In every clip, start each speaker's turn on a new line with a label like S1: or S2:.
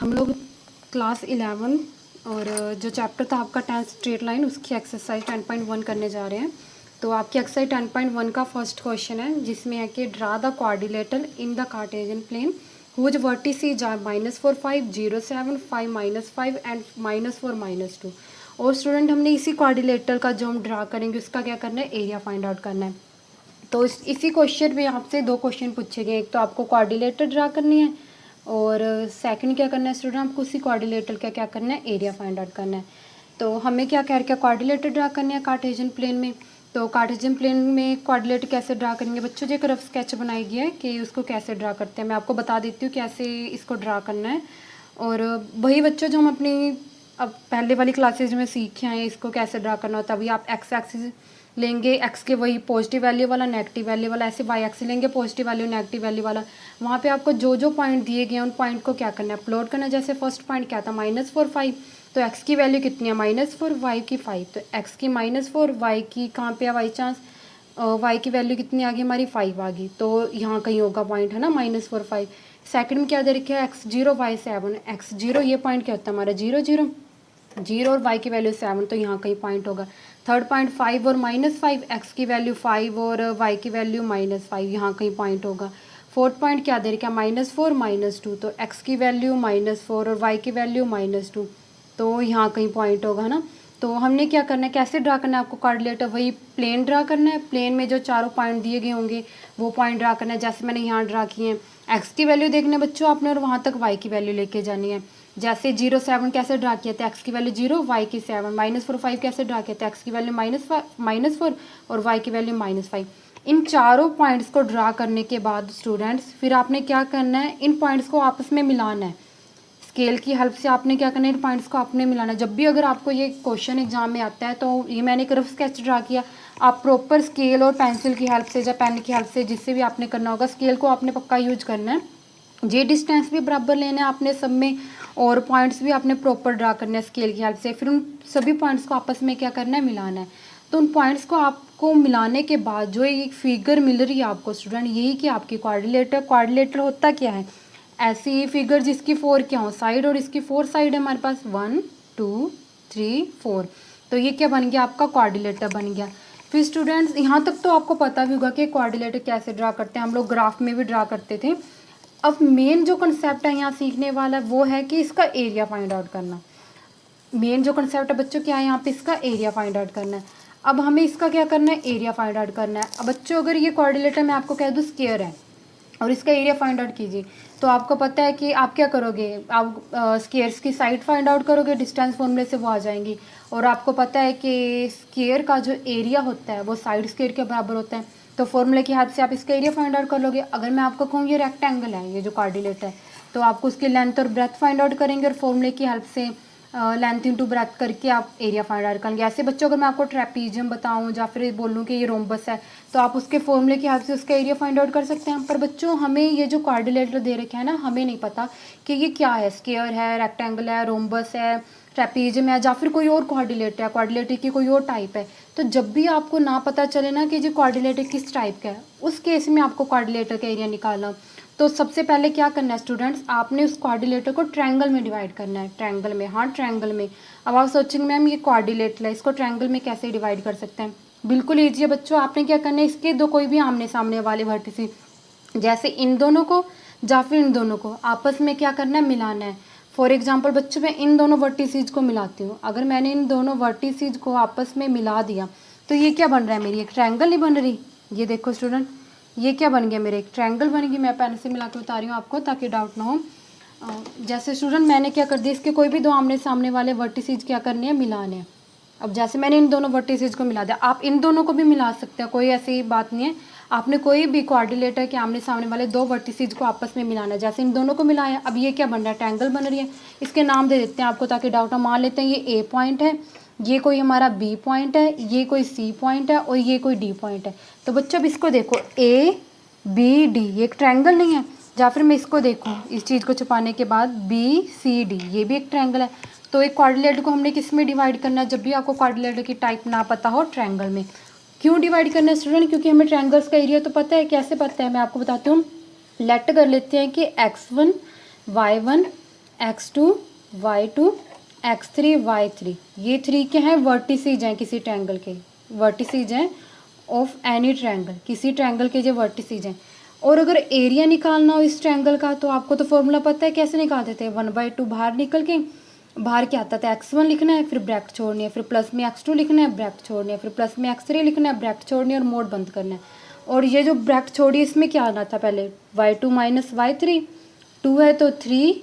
S1: हम लोग क्लास 11 और जो चैप्टर था आपका 10 स्ट्रेट लाइन, उसकी एक्सरसाइज 10.1 करने जा रहे हैं। तो आपकी एक्सरसाइज 10.1 का फर्स्ट क्वेश्चन है, जिसमें है कि draw the quadrilateral in the Cartesian plane whose vertices are -4 5 0 7 5 -5 and -4 -2। और स्टूडेंट, हमने इसी क्वाड्रिलेटरल का जो हम ड्रा करेंगे उसका क्या करना है, एरिया फाइंड आउट करना है। तो इसी क्वेश्चन में आपसे दो क्वेश्चन पूछे गए, एक तो आपको क्वाड्रिलेटर ड्रा करनी है और सेकंड क्या करना है स्टूडेंट, आपको उसी क्वाड्रिलेटर का क्या करना है, एरिया फाइंड आउट करना है। तो हमें क्या कह रहा है, क्वाड्रिलेटर ड्रा करनी है कार्टेशियन प्लेन में। तो कार्टेशियन प्लेन में क्वाड्रिलेटर कैसे ड्रा करेंगे बच्चों, जो एक रफ स्केच बनाई गया है कि उसको कैसे ड्रा करते हैं। मैं आपको बता देती हूँ कैसे इसको ड्रा करना है। और वही बच्चों जो हम अपनी अब पहले वाली क्लासेज में सीखे आए हैं, इसको कैसे ड्रा करना होता है। अभी आप एक्स एक्सिस लेंगे, एक्स के वही पॉजिटिव वैल्यू वाला, नेगेटिव वैल्यू वाला, ऐसे वाई एक्सिस लेंगे पॉजिटिव वैल्यू नेगेटिव वैल्यू वाला। वहाँ पे आपको जो जो पॉइंट दिए गए हैं उन पॉइंट को क्या करना है, प्लॉट करना है। जैसे फर्स्ट पॉइंट क्या था, -4 5, तो एक्स की वैल्यू कितनी है, -4, वाई की 5, तो एक्स की -4, वाई की कहाँ पे है बाई चांस, वाई की वैल्यू कितनी आ गई हमारी, 5 आ गई। तो यहाँ कहीं होगा पॉइंट है ना, -4 5। सेकंड में क्या दे रखा है, x0 y 7, x0 ये पॉइंट क्या होता है हमारा 0 0 0 और y की वैल्यू 7, तो यहाँ कहीं पॉइंट होगा। थर्ड पॉइंट 5 और -5, x की वैल्यू 5 और y की वैल्यू -5, यहाँ कहीं पॉइंट होगा। फोर्थ पॉइंट क्या दे रखा है, -4 -2, तो x की वैल्यू -4 और y की वैल्यू -2, तो यहाँ कहीं पॉइंट होगा है ना। तो हमने क्या करना है, कैसे ड्रा करना है आपको क्वाड्रिलेटर, वही प्लेन ड्रा करना है। प्लेन में जो चारों पॉइंट दिए गए होंगे वो पॉइंट ड्रा करना है, जैसे मैंने यहाँ ड्रा किए हैं। एक्स की वैल्यू देखना है बच्चों आपने, और वहाँ तक वाई की वैल्यू लेके जानी है। जैसे 0 7 कैसे ड्रा किया था, एक्स की वैल्यू 0, वाई की 7, -4 5 कैसे ड्रा किया था, एक्स की वैल्यू -4 और वाई की वैल्यू -5। इन चारों पॉइंट्स को ड्रा करने के बाद स्टूडेंट्स फिर आपने क्या करना है, इन पॉइंट्स को आपस में मिलाना है। स्केल की हेल्प से आपने क्या करना है, इन पॉइंट्स को आपने मिलाना है। जब भी अगर आपको ये क्वेश्चन एग्जाम में आता है, तो ये मैंने एक रफ स्केच ड्रा किया, आप प्रॉपर स्केल और पेंसिल की हेल्प से या पेन की हेल्प से जिससे भी आपने करना होगा, स्केल को आपने पक्का यूज करना है। ये डिस्टेंस भी बराबर लेना है आपने सब में, और पॉइंट्स भी आपने प्रॉपर ड्रा करना है स्केल की हेल्प से। फिर उन सभी पॉइंट्स को आपस में क्या करना है, मिलाना है। तो उन पॉइंट्स को आपको मिलाने के बाद जो एक फिगर मिल रही है आपको स्टूडेंट, यही कि आपकी क्वाड्रिलेटर होता क्या है, ऐसी फिगर जिसकी 4 क्या हो साइड, और इसकी 4 साइड है हमारे पास, 1 2 3 4, तो ये क्या बन गया, आपका क्वाड्रिलेटर बन गया। फिर स्टूडेंट्स यहाँ तक तो आपको पता भी होगा कि क्वाड्रिलेटर कैसे ड्रा करते हैं, हम लोग ग्राफ में भी ड्रा करते थे। अब मेन जो कंसेप्ट है यहाँ सीखने वाला वो है कि इसका एरिया फाइंड आउट करना। मेन जो कंसेप्ट है बच्चों क्या है यहाँ पे, इसका एरिया फाइंड आउट करना है। अब हमें इसका क्या करना है, एरिया फाइंड आउट करना है। अब बच्चों अगर ये क्वाड्रिलेटर मैं आपको कह दूँ स्क्वायर है और इसका एरिया फाइंड आउट कीजिए, तो आपको पता है कि आप क्या करोगे, आप स्क्वायर्स की साइड फाइंड आउट करोगे, डिस्टेंस फॉर्मूले से वो आ जाएंगी। और आपको पता है कि स्क्वायर का जो एरिया होता है वो साइड स्क्वायर के बराबर होता है, तो फॉर्मूले की हेल्प से आप इसका एरिया फाइंड आउट कर लोगे। अगर मैं आपको कहूँ ये रेक्टेंगल है, ये जो क्वाड्रिलेटर है, तो आपको उसकी लेंथ और ब्रेथ फाइंड आउट करेंगे और फॉर्मूले की हेल्प से लेंथ इंटू ब्रेथ करके आप एरिया फाइंड आउट करेंगे। ऐसे बच्चों अगर मैं आपको ट्रेपीजियम बताऊं या फिर बोलूं कि ये रोम्बस है, तो आप उसके फॉर्मूले की हेल्प से उसका एरिया फाइंड आउट कर सकते हैं। पर बच्चों हमें ये जो क्वाड्रिलेटर दे रखे हैं ना, हमें नहीं पता कि ये क्या है, स्क्वायर है, रेक्टेंगल है, रोम्बस है, ट्रेपीजियम है, या फिर कोई और क्वाड्रिलेटर है, क्वाड्रिलेटर की कोई और टाइप है। तो जब भी आपको ना पता चले ना कि जो क्वाड्रिलेटर किस टाइप का है, उस केस में आपको क्वाड्रिलेटर का एरिया निकालना। तो सबसे पहले क्या करना है स्टूडेंट्स, आपने उस क्वाड्रिलेटर को ट्रायंगल में डिवाइड करना है, ट्रायंगल में, हाँ ट्रायंगल में। अब आप सोचेंगे मैम ये क्वाड्रिलेटर है, इसको ट्रायंगल में कैसे डिवाइड कर सकते हैं। बिल्कुल ईजी है बच्चों, आपने क्या करना है, इसके दो कोई भी आमने सामने वाले वर्टिसेस, जैसे इन दोनों को या फिर इन दोनों को आपस में क्या करना है, मिलाना है। फॉर एग्जाम्पल बच्चों मैं इन दोनों वर्टिसेस को मिलाती हूँ, अगर मैंने इन दोनों वर्टिसेस को आपस में मिला दिया तो ये क्या बन रहा है, मेरी एक ट्रायंगल नहीं बन रही। ये देखो स्टूडेंट, ये क्या बन गया, मेरे एक ट्रायंगल बन गई। मैं पेन से मिला के बता रही हूँ आपको ताकि डाउट ना हो। जैसे स्टूडेंट मैंने क्या कर दिया, इसके कोई भी दो आमने सामने वाले वर्टिसेस क्या करने हैं, मिलाने हैं। अब जैसे मैंने इन दोनों वर्टिसेस को मिला दिया, आप इन दोनों को भी मिला सकते हैं, कोई ऐसी बात नहीं है। आपने कोई भी क्वाड्रिलेटर के आमने सामने वाले दो वर्टिसेस को आपस में मिलाना है, जैसे इन दोनों को मिलाया, अब ये क्या बन रहा है, ट्रायंगल बन रही है। इसके नाम दे देते हैं आपको ताकि डाउट ना, मान लेते हैं ये ए पॉइंट है, ये कोई हमारा बी पॉइंट है, ये कोई सी पॉइंट है और ये कोई डी पॉइंट है। तो बच्चों अब इसको देखो, ए बी डी, ये एक ट्रायंगल नहीं है। या फिर मैं इसको देखूँ, इस चीज़ को छुपाने के बाद बी सी डी, ये भी एक ट्रायंगल है। तो एक क्वाड्रिलेटर को हमने किस में डिवाइड करना है, जब भी आपको क्वाड्रिलेटर की टाइप ना पता हो, ट्रायंगल में। क्यों डिवाइड करना है स्टूडेंट, क्योंकि हमें ट्रायंगल्स का एरिया तो पता है। कैसे पता है मैं आपको बताती हूँ, लेट कर लेते हैं कि x1 y1 x2 y2 x3 y3, ये 3 क्या है, वर्टिसेज हैं किसी ट्रायंगल के, वर्टिसेज हैं ऑफ एनी ट्रायंगल, किसी ट्रायंगल के जो वर्टिसेज हैं। और अगर एरिया निकालना हो इस ट्रायंगल का तो आपको तो फॉर्मूला पता है कैसे निकालते थे, 1/2 बाहर निकल के, बाहर क्या आता था, x1 लिखना है, फिर ब्रैकेट छोड़नी है, फिर प्लस में x2 लिखना है, ब्रैकेट छोड़नी है, फिर प्लस में x3 लिखना है, ब्रैकेट छोड़नी है और मोड बंद करना है। और ये जो ब्रैकेट छोड़ी इसमें क्या आना था पहले, y2 माइनस y3, 2 है तो 3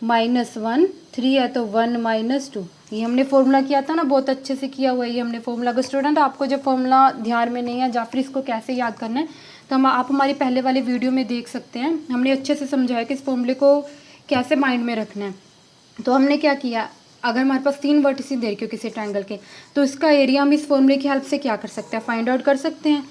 S1: माइनस 1, 3 है तो 1 माइनस 2, ये हमने फॉर्मूला किया था ना, बहुत अच्छे से किया हुआ है ये हमने फॉर्मूला। अगर स्टूडेंट आपको जो फॉर्मूला ध्यान में नहीं है या फिर इसको कैसे याद करना है तो आप हमारी पहले वाली वीडियो में देख सकते हैं, हमने अच्छे से समझाया कि इस फॉर्मूले को कैसे माइंड में रखना है। तो हमने क्या किया, अगर हमारे पास 3 वर्टिसेस दे रखे हो किसी ट्रायंगल के तो इसका एरिया हम इस फॉर्मूले की हेल्प से क्या कर सकते हैं, फाइंड आउट कर सकते हैं।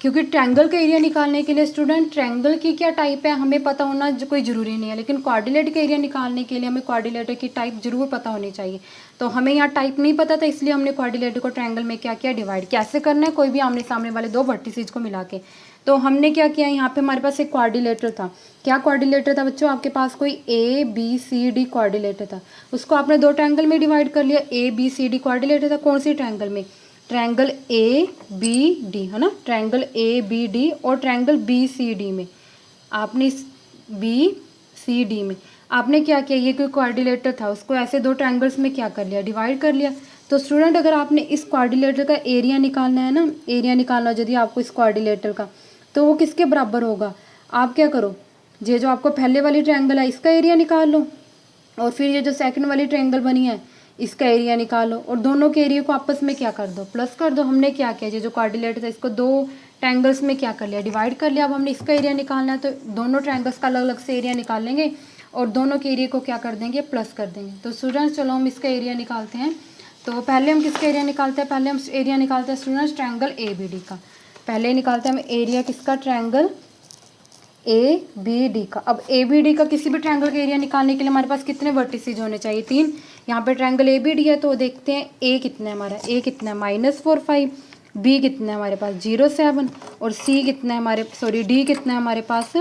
S1: क्योंकि ट्रायंगल का एरिया निकालने के लिए स्टूडेंट ट्रायंगल की क्या टाइप है हमें पता होना कोई ज़रूरी नहीं है, लेकिन क्वाड्रिलेटर का एरिया निकालने के लिए हमें क्वाड्रिलेटर की टाइप जरूर पता होनी चाहिए। तो हमें यहाँ टाइप नहीं पता था, इसलिए हमने क्वाड्रिलेटर को ट्रायंगल में क्या किया, डिवाइड कैसे करना है, कोई भी आमने सामने वाले 2 वर्टिसेज को मिला के। तो हमने क्या किया, यहाँ पे हमारे पास एक क्वाड्रिलेटर था। क्या क्वाड्रिलेटर था बच्चों, आपके पास कोई ABCD क्वाड्रिलेटर था, उसको आपने 2 ट्रायंगल में डिवाइड कर लिया। ABCD क्वाड्रिलेटर था कौन सी ट्रायंगल में, ट्रायंगल ABD है ना, ट्रायंगल ABD और ट्रायंगल BCD में। आपने इस BCD में आपने क्या किया, ये कोई क्वाड्रिलेटर था उसको ऐसे 2 ट्रायंगल्स में क्या कर लिया, डिवाइड कर लिया। तो स्टूडेंट अगर आपने इस क्वाड्रिलेटर का एरिया निकालना है ना, एरिया निकालना यदि आपको इस क्वाड्रिलेटर का, तो वो किसके बराबर होगा, आप क्या करो, ये जो आपको पहले वाली ट्रायंगल है इसका एरिया निकाल लो, और फिर ये जो सेकंड वाली ट्रायंगल बनी है इसका एरिया निकालो, और दोनों के एरिया को आपस में क्या कर दो, प्लस कर दो। हमने क्या किया, ये जो क्वाड्रिलेटर था इसको 2 ट्रायंगल्स में क्या कर लिया, डिवाइड कर लिया। अब हमने इसका एरिया निकालना है तो दोनों ट्रायंगल्स का अलग अलग से एरिया निकाल लेंगे और दोनों के एरिया को क्या कर देंगे, प्लस कर देंगे। तो स्टूडेंट्स चलो हम इसका एरिया निकालते हैं। तो पहले हम किसका एरिया निकालते हैं, पहले हम एरिया निकालते हैं स्टूडेंट्स ट्रायंगल ABD का। पहले निकालते हैं हम एरिया किसका, ट्रायंगल ABD का। अब ABD का किसी भी ट्रायंगल का एरिया निकालने के लिए हमारे पास कितने वर्टिसेज होने चाहिए, 3। यहाँ पे ट्रायंगल ABD है तो देखते हैं A कितना है हमारा, A कितना है -4 5, B कितना है हमारे पास 0 7 और C कितना है हमारे D कितना है हमारे पास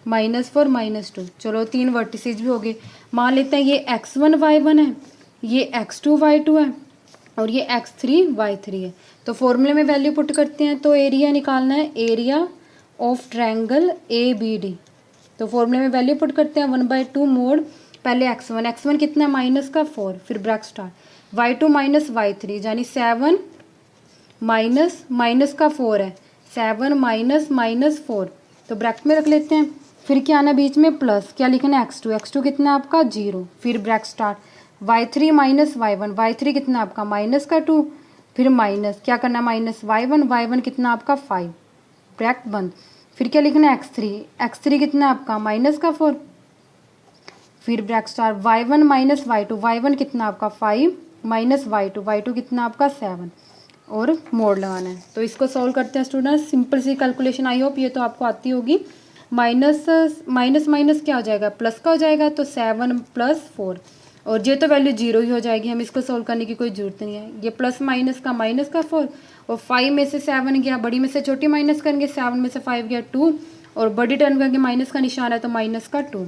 S1: -4 -2। चलो 3 वर्टिसेज भी हो गए। मान लेते हैं ये x1 y1 है, ये x2 y2 है और ये x3 y3 है। तो फॉर्मूले में वैल्यू पुट करते हैं तो एरिया निकालना है, एरिया ऑफ ट्रायंगल ABD। तो फॉर्मूले में वैल्यू पुट करते हैं 1/2 मोड, पहले x1 कितना है माइनस का 4, फिर bracket start y2 minus y3 यानी 7 माइनस का 4 है, 7 माइनस 4 तो ब्रैकेट में रख लेते हैं। फिर क्या आना बीच में प्लस, क्या लिखना है x2 कितना है आपका 0, फिर bracket start y3 minus y3 कितना है आपका माइनस का 2, फिर माइनस क्या करना है माइनस y1 कितना आपका 5, ब्रैकेट बंद। फिर क्या लिखना है x3 कितना है आपका माइनस का 4, फिर bracket star y1 minus y2 कितना आपका 5 माइनस y2 कितना आपका 7 और मोड लगाना है। तो इसको सॉल्व करते हैं स्टूडेंट्स, सिंपल सी कैलकुलेशन, आई होप ये तो आपको आती होगी। माइनस क्या हो जाएगा, प्लस का हो जाएगा, तो 7 + 4 और ये तो वैल्यू 0 ही हो जाएगी, हम इसको सॉल्व करने की कोई ज़रूरत नहीं है। ये प्लस माइनस का 4 और 5 में से 7 गया, बड़ी में से छोटी माइनस करेंगे, 7 में से 5 गया 2 और बड़ी टर्न करके माइनस का निशान है तो माइनस का 2।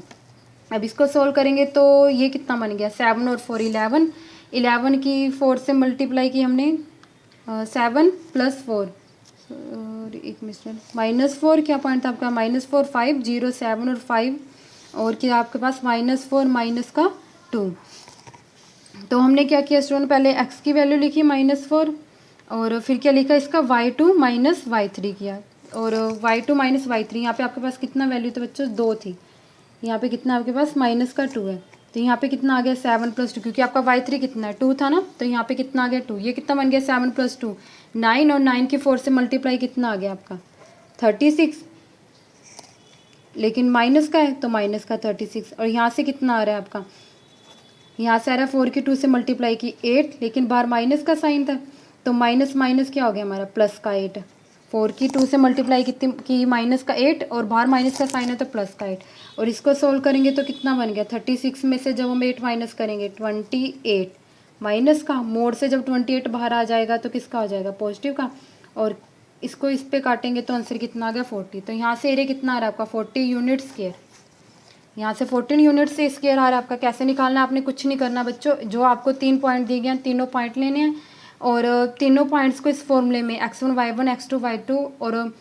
S1: अब इसको सोल्व करेंगे तो ये कितना बन गया, 7 और 4 11, 11 की 4 से मल्टीप्लाई की हमने 7 + 4 एक मिनट -4 क्या पॉइंट था आपका -4 5 0 7 और 5 और क्या आपके पास -4 का 2। तो हमने क्या किया स्टूडेंट, पहले x की वैल्यू लिखी -4 और फिर क्या लिखा इसका y2 माइनस y3 किया और y2 माइनस y3 यहाँ पे आपके पास कितना वैल्यू था बच्चों 2 थी, यहाँ पे कितना आपके पास -2 है तो यहाँ पे कितना आ गया 7 + 2 क्योंकि आपका y3 कितना है 2 था ना, तो यहाँ पे कितना आ गया 2, ये कितना बन गया 7 + 2 9 और 9 की 4 से मल्टीप्लाई कितना आ गया आपका 36, लेकिन माइनस का है तो माइनस का 36 और यहाँ से कितना आ रहा है आपका, यहाँ से आ रहा है 4 की 2 से मल्टीप्लाई की 8, लेकिन बाहर माइनस का साइन था तो माइनस क्या हो गया हमारा प्लस का 8, 4 की 2 से मल्टीप्लाई की माइनस का 8 और बाहर माइनस का साइन है तो प्लस का 8 और इसको सोल्व करेंगे तो कितना बन गया 36 में से जब हम 8 माइनस करेंगे 28 माइनस का, मोड से जब 28 बाहर आ जाएगा तो किसका हो जाएगा पॉजिटिव का, और इसको इस पे काटेंगे तो आंसर कितना आ गया 40। तो यहाँ से एरिया कितना आ रहा है आपका 40 यूनिट स्क्वायर, यहाँ से 14 यूनिट से स्क्वायर आ रहा है आपका। कैसे निकालना है, आपने कुछ नहीं करना बच्चों, जो आपको 3 पॉइंट दिए गए हैं तीनों पॉइंट लेने हैं और तीनों पॉइंट्स को इस फॉर्मूले में x1 y1 x2 y2 और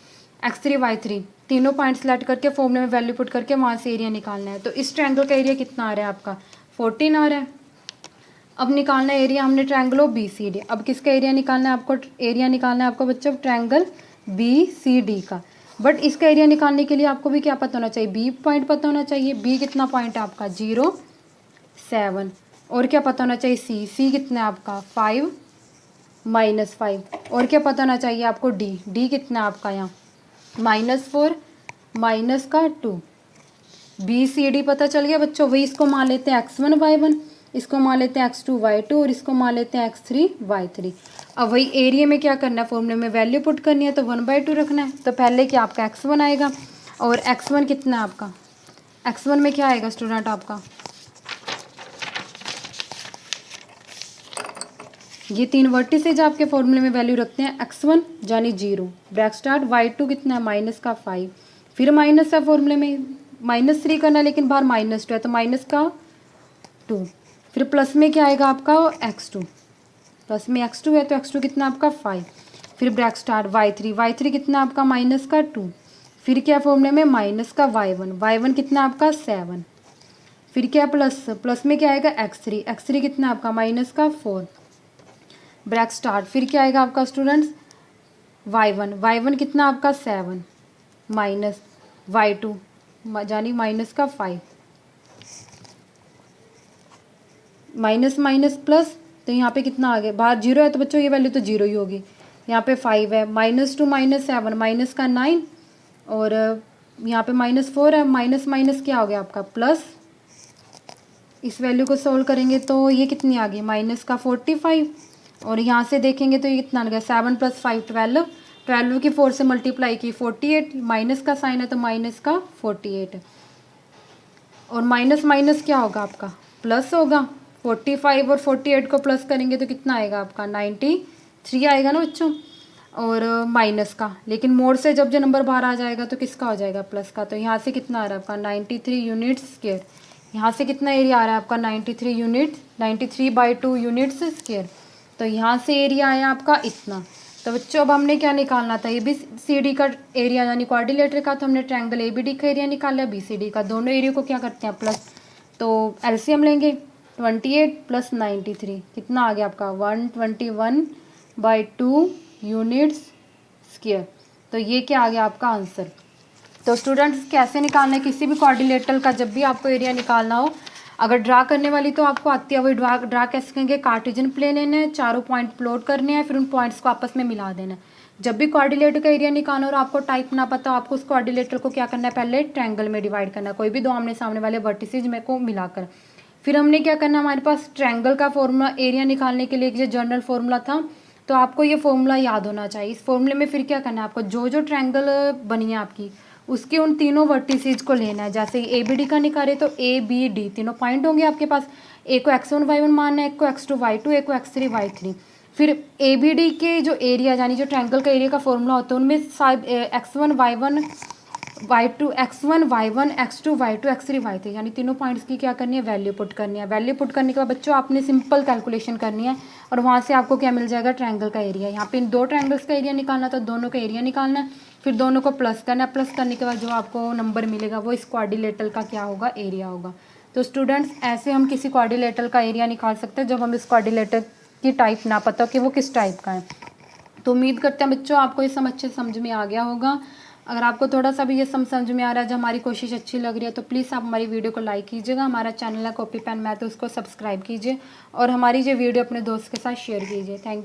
S1: x3 y3 तीनों पॉइंट सेलेक्ट करके फॉर्मूले में वैल्यू पुट करके वहाँ से एरिया निकालना है। तो इस ट्रायंगल का एरिया कितना आ रहा है आपका 14 आ रहा है। अब निकालना है एरिया हमने ट्रायंगल ऑफ BCD। अब किसका एरिया निकालना है आपको, एरिया निकालना है आपको बच्चों ट्रायंगल BCD का। बट इसका एरिया निकालने के लिए आपको भी क्या पता होना चाहिए, B पॉइंट पता होना चाहिए। B कितना पॉइंट है आपका 0 7 और क्या पता होना चाहिए C कितना है आपका 5 -5 और क्या पता होना चाहिए आपको D कितना है आपका यहाँ -4 -2। BCD पता चल गया बच्चों। वही इसको मान लेते हैं x1 y1, इसको मान लेते हैं x2 y2 और इसको मान लेते हैं x3 y3। अब वही एरिया में क्या करना है, फॉर्मूले में वैल्यू पुट करनी है तो 1/2 रखना है। तो पहले क्या आपका x1 आएगा और x1 कितना है आपका, x1 में क्या आएगा स्टूडेंट आपका, ये 3 वर्टिसेज आपके फॉर्मूले में वैल्यू रखते हैं x1 यानी 0 ब्रैक स्टार्ट, y2 कितना है -5, फिर माइनस है फॉर्मूले में -3 करना है लेकिन बाहर -2 है तो -2, फिर प्लस में क्या आएगा आपका x2, प्लस में x2 है तो x2 कितना आपका 5, फिर ब्रैक स्टार्ट y3 कितना आपका -2, फिर क्या फॉर्मूले में -y1 कितना आपका 7, फिर क्या प्लस में क्या आएगा x3 कितना आपका -4 ब्रैक स्टार्ट, फिर क्या आएगा आपका स्टूडेंट्स y1 कितना आपका 7 माइनस y2 यानी -5 माइनस प्लस, तो यहाँ पे कितना आ गया, बाहर 0 है तो बच्चों ये वैल्यू तो 0 ही होगी। यहाँ पे 5 है, -2 -7 माइनस का 9 और यहाँ पे -4 है, माइनस क्या हो गया आपका प्लस। इस वैल्यू को सोल्व करेंगे तो ये कितनी आ गई -45 और यहाँ से देखेंगे तो ये कितना आ गया 7 + 5 12 की 4 से मल्टीप्लाई की 48, माइनस का साइन है तो -48 और माइनस क्या होगा आपका प्लस होगा। 45 और 48 को प्लस करेंगे तो कितना आएगा आपका 93 आएगा ना बच्चों, और माइनस का, लेकिन मोड से जब जो नंबर बाहर आ जाएगा तो किसका हो जाएगा प्लस का। तो यहाँ से कितना आ रहा है आपका 93 यूनिट्स स्क्वायर, यहाँ से कितना एरिया आ रहा है आपका 93 यूनिट 93/2 यूनिट्स स्क्वायर। तो यहाँ से एरिया आया आपका इतना। तो बच्चों अब हमने क्या निकालना था, ABCD का एरिया यानी क्वाड्रिलेटरल का, तो हमने ट्रायंगल ABD का एरिया निकाला, BCD का, दोनों एरिया को क्या करते हैं प्लस, तो LCM लेंगे 28 + 93 कितना आ गया आपका 121/2 यूनिट्स स्क्वायर। तो ये क्या आ गया आपका आंसर। तो स्टूडेंट्स कैसे निकालना है किसी भी क्वाड्रिलेटरल का, जब भी आपको एरिया निकालना हो, अगर ड्रा करने वाली तो आपको आती है, वही ड्रा कैसे करेंगे, कार्टेशियन प्लेन लेना है, चारों पॉइंट प्लॉट करने हैं, फिर उन पॉइंट्स को आपस में मिला देना है। जब भी क्वाड्रिलेटर का एरिया निकालना और आपको टाइप ना पता, आपको उस क्वाड्रिलेटर को क्या करना है, पहले ट्रायंगल में डिवाइड करना है, कोई भी दो आमने सामने वाले वर्टिसेज में को मिलाकर। फिर हमने क्या करना, हमारे पास ट्रायंगल का फॉर्मूला एरिया निकालने के लिए जो जनरल फॉर्मूला था, तो आपको ये फॉर्मूला याद होना चाहिए। इस फॉर्मूले में फिर क्या करना है, आपको जो ट्रायंगल बनी है आपकी उसके उन तीनों वर्टिसेज को लेना है। जैसे ABD का निकाले तो ABD तीनों पॉइंट होंगे आपके पास, एक को x1 y1 मानना है, एक को x2 y2, एक को x3 y3। फिर ABD के जो एरिया यानी जो ट्रायंगल का एरिया का फॉर्मूला होता है उनमें x1 y1 y2 x1 y1 x2 y2 x3 y3 यानी तीनों पॉइंट्स की क्या करनी है, वैल्यू पुट करनी है। वैल्यू पुट करने के बाद बच्चों आपने सिंपल कैलकुलेशन करनी है और वहाँ से आपको क्या मिल जाएगा, ट्रायंगल का एरिया। यहाँ पे इन दो ट्रायंगल्स का एरिया निकालना तो दोनों का एरिया निकालना है, फिर दोनों को प्लस करना है। प्लस करने के बाद जो आपको नंबर मिलेगा वो इस क्वाड्रिलेटरल का क्या होगा, एरिया होगा। तो स्टूडेंट्स ऐसे हम किसी क्वाड्रिलेटरल का एरिया निकाल सकते हैं जब हम इस क्वाड्रिलेटरल की टाइप ना पता हो कि वो किस टाइप का है। तो उम्मीद करते हैं बच्चों आपको ये अच्छे समझ में आ गया होगा। अगर आपको थोड़ा सा भी ये समझ में आ रहा है, जब हमारी कोशिश अच्छी लग रही है, तो प्लीज़ आप हमारी वीडियो को लाइक कीजिएगा, हमारा चैनल है कॉपी पेन मैथ, तो उसको सब्सक्राइब कीजिए और हमारी जो वीडियो अपने दोस्त के साथ शेयर कीजिए। Thank you.